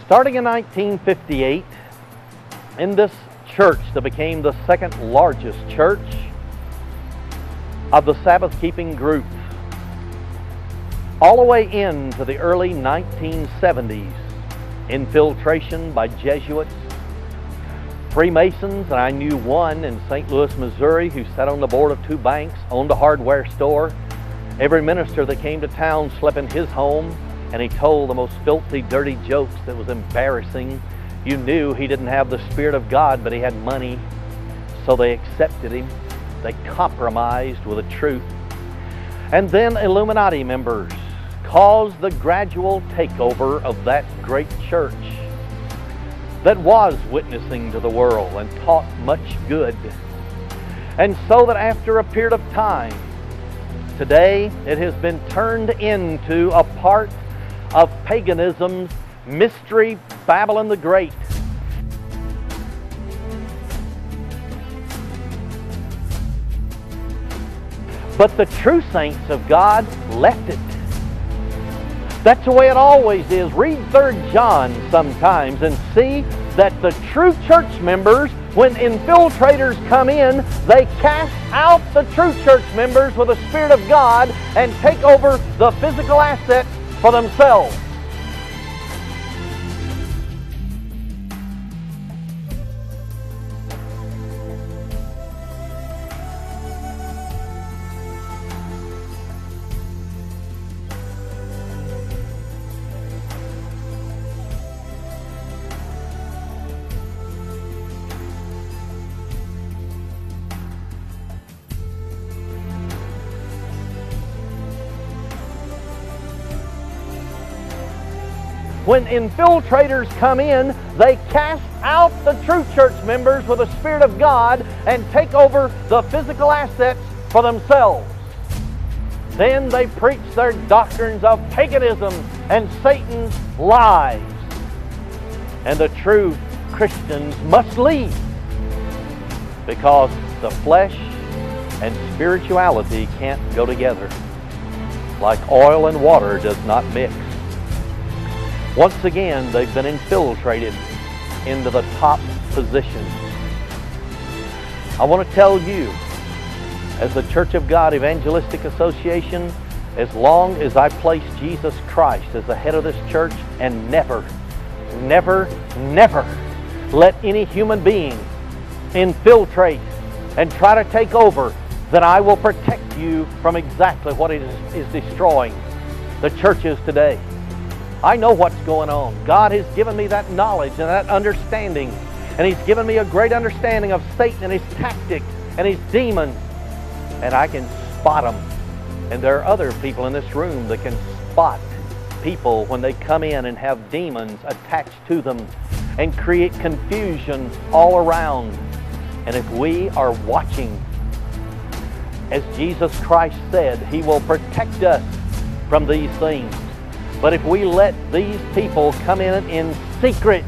Starting in 1958, in this church that became the second largest church of the Sabbath-Keeping group, all the way into the early 1970s, Infiltration by Jesuits, Freemasons, and I knew one in St. Louis, Missouri, who sat on the board of 2 banks, owned a hardware store. Every minister that came to town slept in his home, and he told the most filthy, dirty jokes that was embarrassing. You knew he didn't have the Spirit of God, but he had money, so they accepted him. They compromised with the truth. And then Illuminati members caused the gradual takeover of that great church that was witnessing to the world and taught much good. And so that after a period of time, today it has been turned into a part of paganism's mystery Babylon the Great. But the true saints of God left it. That's the way it always is. Read 3 John sometimes and see that the true church members, when infiltrators come in, they cast out the true church members with the Spirit of God and take over the physical assets for themselves. When infiltrators come in, they cast out the true church members with the Spirit of God and take over the physical assets for themselves. Then they preach their doctrines of paganism and Satan's lies. And the true Christians must leave, because the flesh and spirituality can't go together. Like oil and water does not mix. Once again, they've been infiltrated into the top positions. I want to tell you, as the Church of God Evangelistic Association, as long as I place Jesus Christ as the head of this church, and never, never, never let any human being infiltrate and try to take over, then I will protect you from exactly what it is destroying the churches today. I know what's going on. God has given me that knowledge and that understanding. And He's given me a great understanding of Satan and his tactics and his demons. And I can spot them. And there are other people in this room that can spot people when they come in and have demons attached to them and create confusion all around. And if we are watching, as Jesus Christ said, He will protect us from these things. But if we let these people come in secret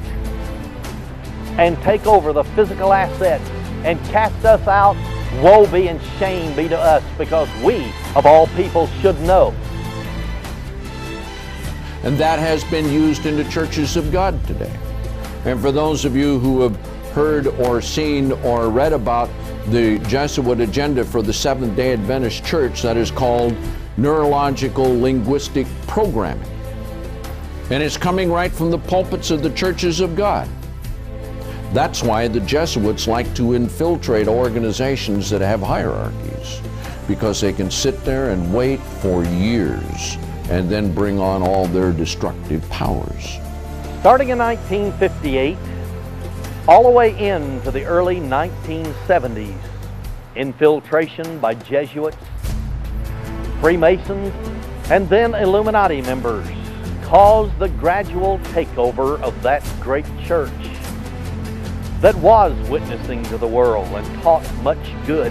and take over the physical assets and cast us out, woe be and shame be to us, because we, of all people, should know. And that has been used in the churches of God today. And for those of you who have heard or seen or read about the Jesuit agenda for the Seventh-day Adventist Church, that is called neurological linguistic programming. And it's coming right from the pulpits of the churches of God. That's why the Jesuits like to infiltrate organizations that have hierarchies, because they can sit there and wait for years and then bring on all their destructive powers. Starting in 1958, all the way into the early 1970s, Infiltration by Jesuits, Freemasons, and then Illuminati members caused the gradual takeover of that great church that was witnessing to the world and taught much good.